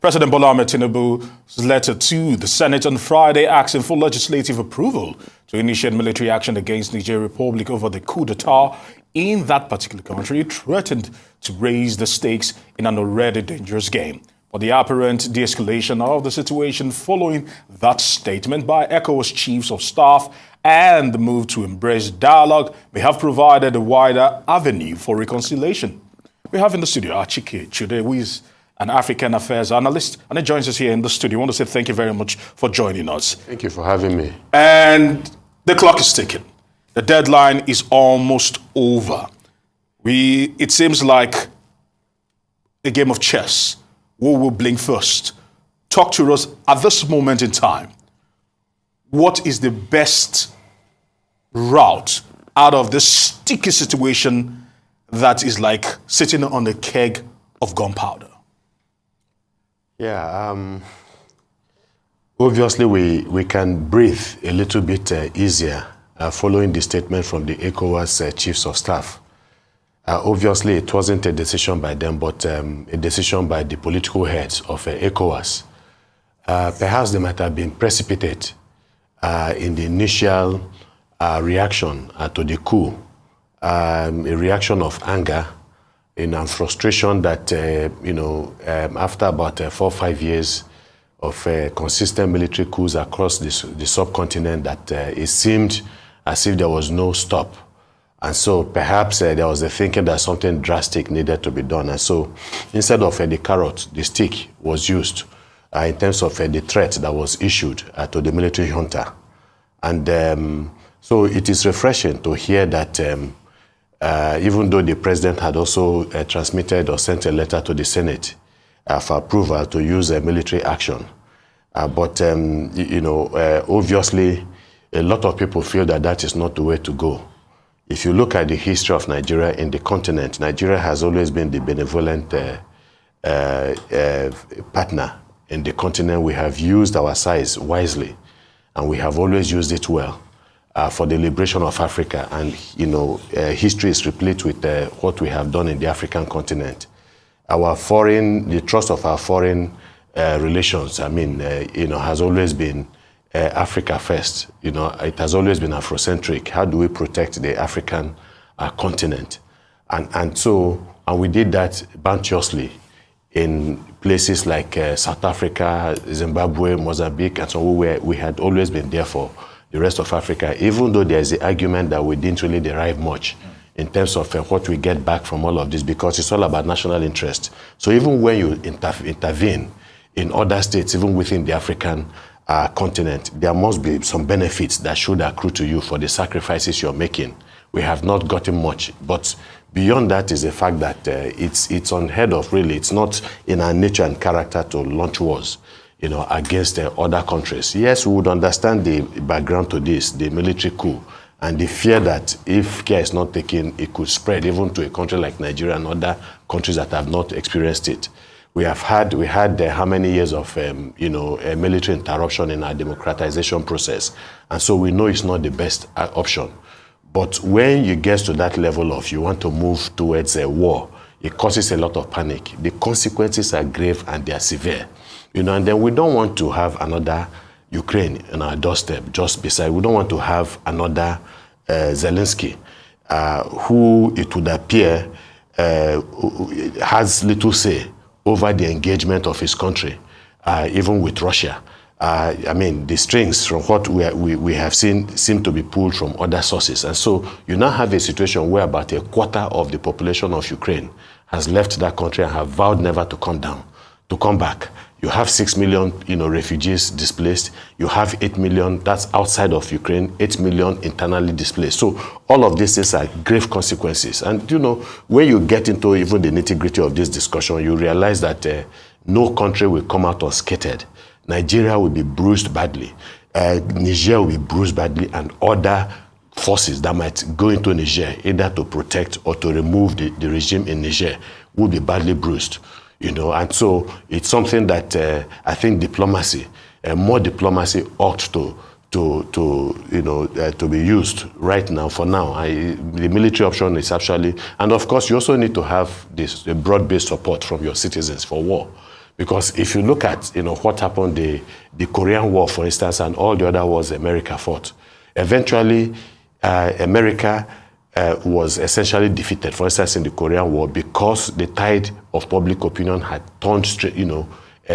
President Bola Ahmed Tinubu's letter to the Senate on Friday asking for legislative approval to initiate military action against Niger Republic over the coup d'etat in that particular country threatened to raise the stakes in an already dangerous game. But the apparent de-escalation of the situation following that statement by ECOWAS chiefs of staff and the move to embrace dialogue may have provided a wider avenue for reconciliation. We have in the studio Achike Chude, who is an African affairs analyst, and he joins us here in the studio. I want to say thank you very much for joining us. Thank you for having me. And the clock is ticking. The deadline is almost over. It seems like a game of chess. Who will blink first? Talk to us at this moment in time. What is the best route out of this sticky situation that is like sitting on a keg of gunpowder? Yeah, obviously we can breathe a little bit easier following the statement from the ECOWAS chiefs of staff. Obviously, it wasn't a decision by them, but a decision by the political heads of ECOWAS. Perhaps they might have been precipitate in the initial reaction to the coup, a reaction of anger and frustration that, after about 4 or 5 years of consistent military coups across the subcontinent, that it seemed as if there was no stop. And so perhaps there was a thinking that something drastic needed to be done. And so instead of the carrot, the stick was used in terms of the threat that was issued to the military junta. And so it is refreshing to hear that even though the president had also transmitted or sent a letter to the Senate for approval to use military action. But obviously, a lot of people feel that that is not the way to go. If you look at the history of Nigeria in the continent, Nigeria has always been the benevolent partner in the continent. We have used our size wisely, and we have always used it well for the liberation of Africa. And, history is replete with what we have done in the African continent. The trust of our foreign relations, has always been Africa first. It has always been Afrocentric. How do we protect the African continent? And we did that bounteously in places like South Africa, Zimbabwe, Mozambique, and so we had always been there for the rest of Africa, even though there's the argument that we didn't really derive much in terms of what we get back from all of this, because it's all about national interest. So even when you intervene in other states, even within the African continent, there must be some benefits that should accrue to you for the sacrifices you're making. We have not gotten much, but beyond that is the fact that it's unheard of, really. It's not in our nature and character to launch wars, against other countries. Yes, we would understand the background to this, the military coup, and the fear that if care is not taken, it could spread even to a country like Nigeria and other countries that have not experienced it. We had how many years of military interruption in our democratization process, and so we know it's not the best option. But when you get to that level of you want to move towards a war, it causes a lot of panic. The consequences are grave and they are severe, and then we don't want to have another Ukraine on our doorstep just beside. We don't want to have another Zelensky, who it would appear has little say over the engagement of his country, even with Russia. The strings from what we have seen seem to be pulled from other sources. And so you now have a situation where about a quarter of the population of Ukraine has left that country and have vowed never to come back. You have 6 million, refugees displaced. You have 8 million, that's outside of Ukraine, 8 million internally displaced. So all of this is grave consequences. And, when you get into even the nitty-gritty of this discussion, you realize that no country will come out unscathed. Nigeria will be bruised badly. Niger will be bruised badly, and other forces that might go into Niger, either to protect or to remove the regime in Niger, will be badly bruised. And so it's something that I think more diplomacy ought to be used right now. For now, the military option is actually, and of course, you also need to have a broad-based support from your citizens for war. Because if you look at, what happened, the Korean War, for instance, and all the other wars America fought, eventually America was essentially defeated, for instance, in the Korean War, because the tide of public opinion had turned straight,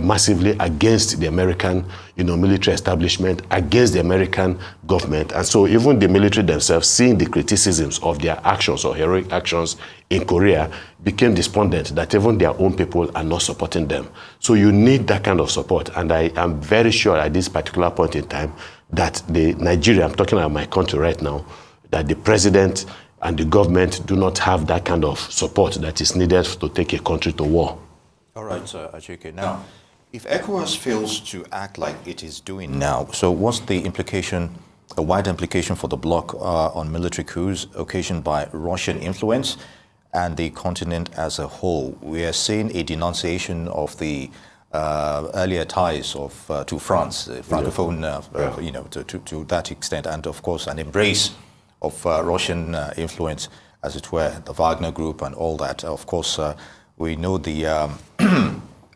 massively against the American, military establishment, against the American government. And so even the military themselves, seeing the criticisms of their actions or heroic actions in Korea, became despondent that even their own people are not supporting them. So you need that kind of support. And I am very sure at this particular point in time that Nigeria, I'm talking about my country right now, that the president and the government do not have that kind of support that is needed to take a country to war. All right, Achike. Now, if ECOWAS fails to act like it is doing now, so what's the implication, a wide implication for the bloc on military coups occasioned by Russian influence and the continent as a whole? We are seeing a denunciation of the earlier ties of to France, Francophone, to that extent, and of course an embrace of Russian influence, as it were, the Wagner Group and all that. Of course, we know the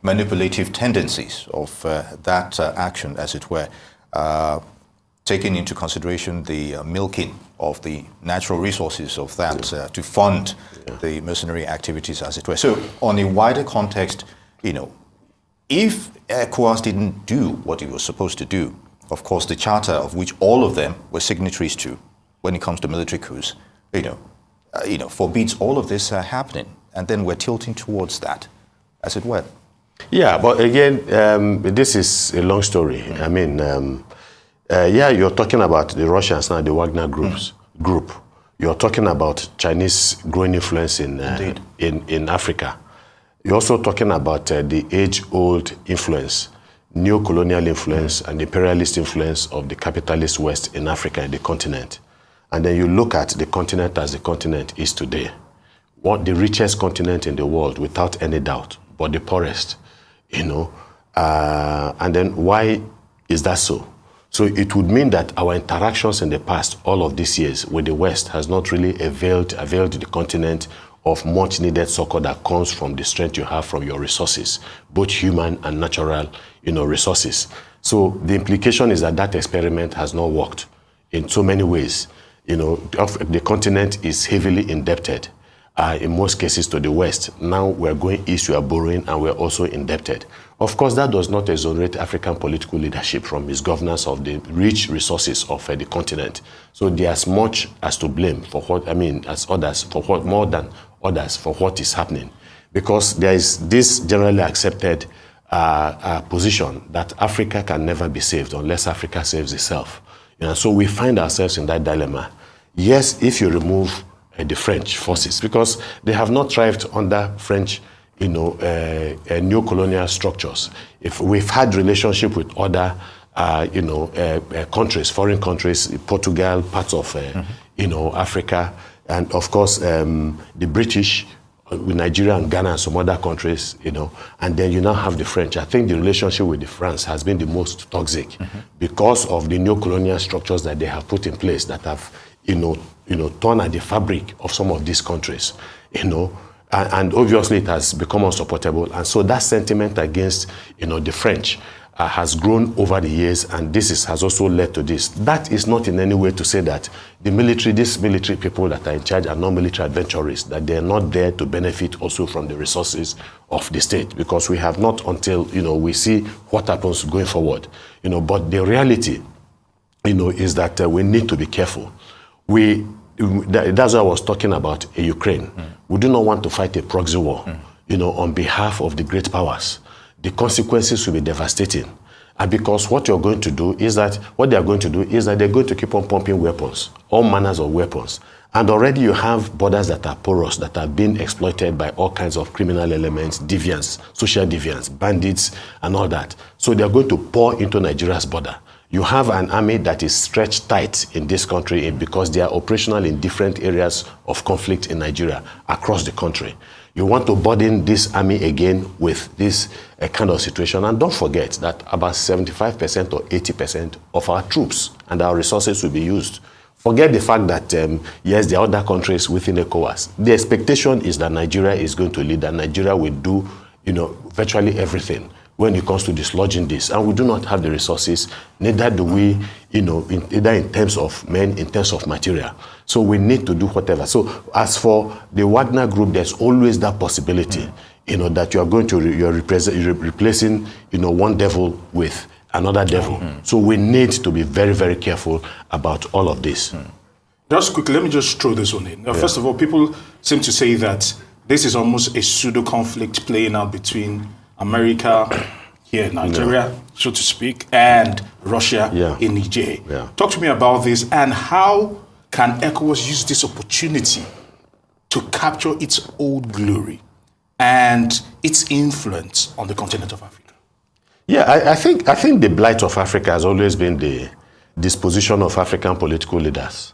manipulative tendencies of that action, as it were, taking into consideration the milking of the natural resources of that to fund the mercenary activities, as it were. So on a wider context, if ECOWAS didn't do what it was supposed to do, of course, the charter of which all of them were signatories to when it comes to military coups, forbids all of this happening. And then we're tilting towards that, as it were. Yeah, but again, this is a long story. I mean, you're talking about the Russians now, the Wagner group. You're talking about Chinese growing influence in Africa. You're also talking about the age-old influence, neo-colonial influence and imperialist influence of the capitalist West in Africa and the continent. And then you look at the continent as the continent is today. What the richest continent in the world, without any doubt, but the poorest, and then why is that so? So it would mean that our interactions in the past, all of these years with the West, has not really availed the continent of much needed succor that comes from the strength you have from your resources, both human and natural, resources. So the implication is that that experiment has not worked in so many ways. The continent is heavily indebted. In most cases to the West. Now we're going east, we are borrowing, and we're also indebted. Of course, that does not exonerate African political leadership from misgovernance of the rich resources of the continent. So they're as much as to blame for as others, more than others for what is happening. Because there is this generally accepted position that Africa can never be saved unless Africa saves itself. So we find ourselves in that dilemma. Yes, if you remove the French forces, because they have not thrived under French, neo-colonial structures. If we've had relationship with other, countries, foreign countries, Portugal, parts of, Africa, and of course the British, with Nigeria and Ghana and some other countries, and then you now have the French. I think the relationship with the France has been the most toxic because of the neo-colonial structures that they have put in place that have, torn at the fabric of some of these countries, and obviously it has become unsupportable. And so that sentiment against, the French has grown over the years, and has also led to this. That is not in any way to say that these military people that are in charge are not military adventurers, that they're not there to benefit also from the resources of the state, because we have not until, we see what happens going forward. But the reality, is that we need to be careful. That's what I was talking about in Ukraine. We do not want to fight a proxy war, on behalf of the great powers. The consequences will be devastating. And because what they are going to do is that they're going to keep on pumping weapons, all manners of weapons. And already you have borders that are porous, that are being exploited by all kinds of criminal elements, deviants, social deviants, bandits, and all that. So they're going to pour into Nigeria's border. You have an army that is stretched tight in this country because they are operational in different areas of conflict in Nigeria, across the country. You want to burden this army again with this kind of situation. And don't forget that about 75% or 80% of our troops and our resources will be used. Forget the fact that, yes, there are other countries within ECOWAS. The expectation is that Nigeria is going to lead, and Nigeria will do, virtually everything when it comes to dislodging this. And we do not have the resources, neither do we, either in terms of men, in terms of material. So we need to do whatever. So as for the Wagner Group, there's always that possibility, that you are going to, you're replacing, one devil with another devil. So we need to be very, very careful about all of this. Just quickly, let me just throw this one in. Now, first of all, people seem to say that this is almost a pseudo-conflict playing out between America here in Nigeria, so to speak, and Russia in Niger. Talk to me about this, and how can ECOWAS use this opportunity to capture its old glory and its influence on the continent of Africa? Yeah, I think the blight of Africa has always been the disposition of African political leaders.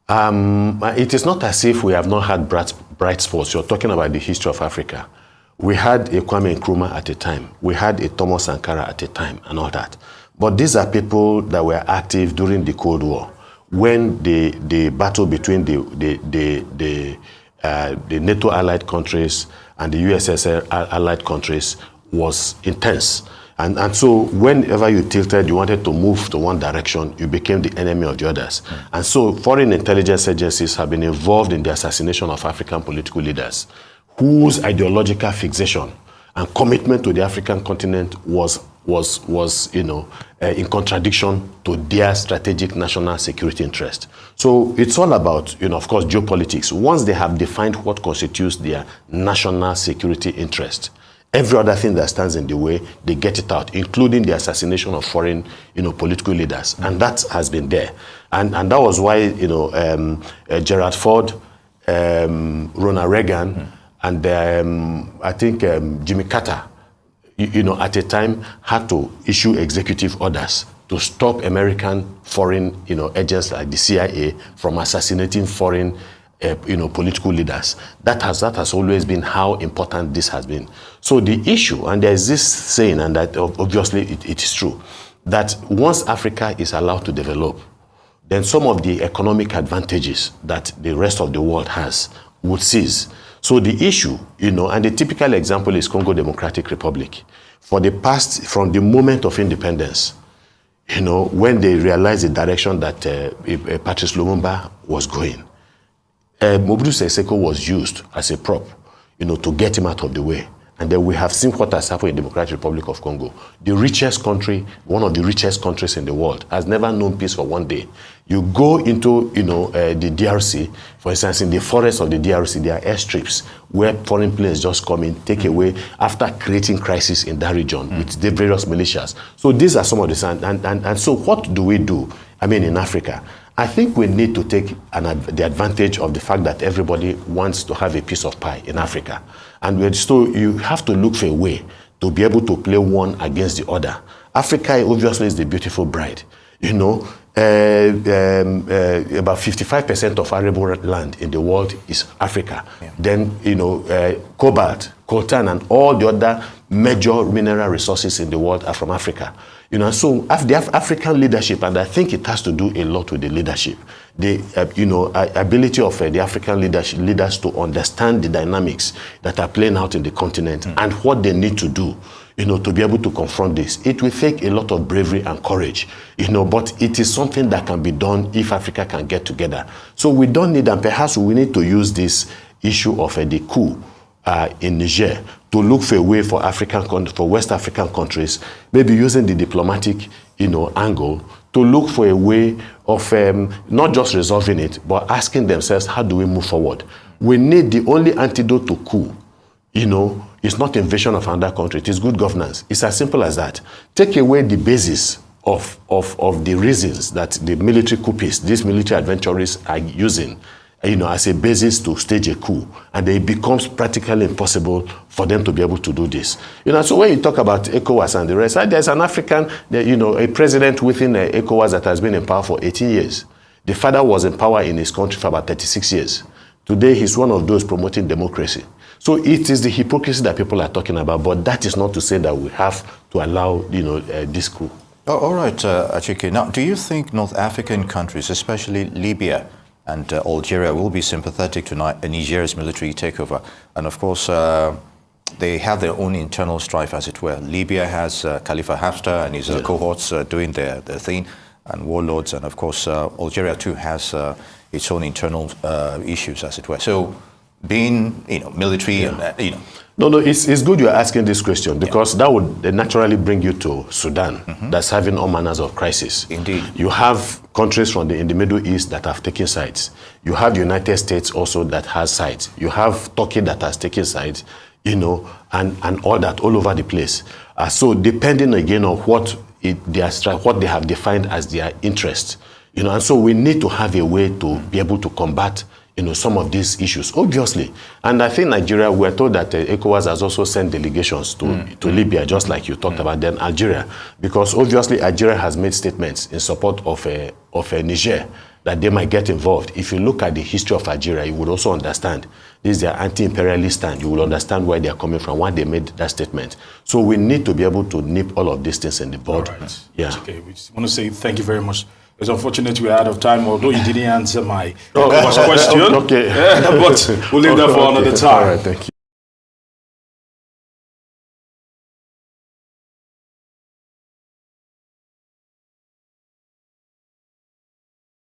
It is not as if we have not had bright spots. You're talking about the history of Africa. We had a Kwame Nkrumah at a time. We had a Thomas Sankara at a time and all that. But these are people that were active during the Cold War, when the battle between the NATO allied countries and the USSR allied countries was intense. And so whenever you tilted, you wanted to move to one direction, you became the enemy of the others. And so foreign intelligence agencies have been involved in the assassination of African political leaders whose ideological fixation and commitment to the African continent was in contradiction to their strategic national security interest. So it's all about, of course, geopolitics. Once they have defined what constitutes their national security interest, every other thing that stands in the way, they get it out, including the assassination of foreign, political leaders. And that has been there. And that was why, Gerald Ford, Ronald Reagan, and I think Jimmy Carter, at a time had to issue executive orders to stop American foreign, agents like the CIA from assassinating foreign, political leaders. That has always been how important this has been. So the issue, and there's this saying, and that obviously it is true, that once Africa is allowed to develop, then some of the economic advantages that the rest of the world has would cease. So the issue, and the typical example is Congo Democratic Republic. From the moment of independence, when they realized the direction that Patrice Lumumba was going, Mobutu Sese Seko was used as a prop, to get him out of the way. And then we have seen what has happened in the Democratic Republic of Congo. The richest country, one of the richest countries in the world, has never known peace for one day. You go into, the DRC, for instance, in the forests of the DRC, there are airstrips where foreign planes just come in, take away, after creating crisis in that region with the various militias. So these are some of the, and so what do we do, in Africa? I think we need to take the advantage of the fact that everybody wants to have a piece of pie in Africa. And so you have to look for a way to be able to play one against the other. Africa obviously is the beautiful bride. About 55% of arable land in the world is Africa. Yeah. Then, cobalt, coltan, and all the other major mineral resources in the world are from Africa. So the African leadership, and I think it has to do a lot with the leadership, the ability of the African leaders to understand the dynamics that are playing out in the continent and what they need to do, to be able to confront this. It will take a lot of bravery and courage, but it is something that can be done if Africa can get together. So we don't need, and perhaps we need to use this issue of the coup in Niger to look for a way for West African countries, maybe using the diplomatic, angle to look for a way of not just resolving it, but asking themselves, how do we move forward? We need the only antidote to coup, it's not invasion of another country, it is good governance. It's as simple as that. Take away the basis of the reasons that the military coupists, these military adventurers are using, as a basis to stage a coup, and it becomes practically impossible for them to be able to do this. So when you talk about ECOWAS and the rest, there's an African, a president within ECOWAS that has been in power for 18 years. The father was in power in his country for about 36 years. Today, he's one of those promoting democracy. So it is the hypocrisy that people are talking about, but that is not to say that we have to allow, this coup. Oh, all right, Achike. Now, do you think North African countries, especially Libya and Algeria, will be sympathetic to Nigeria's military takeover? And of course, they have their own internal strife, as it were. Libya has Khalifa Haftar and his cohorts doing their thing, and warlords, and of course Algeria too has its own internal issues, as it were. So, being military and No, it's good you're asking this question, because that would naturally bring you to Sudan, that's having all manners of crisis. Indeed. You have countries in the Middle East that have taken sides. You have the United States also that has sides. You have Turkey that has taken sides, and all that all over the place. So depending again on what they have defined as their interest, and so we need to have a way to be able to combat some of these issues, obviously. And I think Nigeria, we're told that ECOWAS has also sent delegations to Libya, just like you talked about, then Algeria, because obviously Algeria has made statements in support of Niger, that they might get involved. If you look at the history of Algeria, you would also understand this is their anti-imperialist stand. You will understand where they are coming from, why they made that statement. So we need to be able to nip all of these things in the bud. Right. Yeah. Okay, we just want to say thank you very much. It's unfortunate we're out of time, although you didn't answer my question. Okay. But we'll leave that for another time. All right, thank you.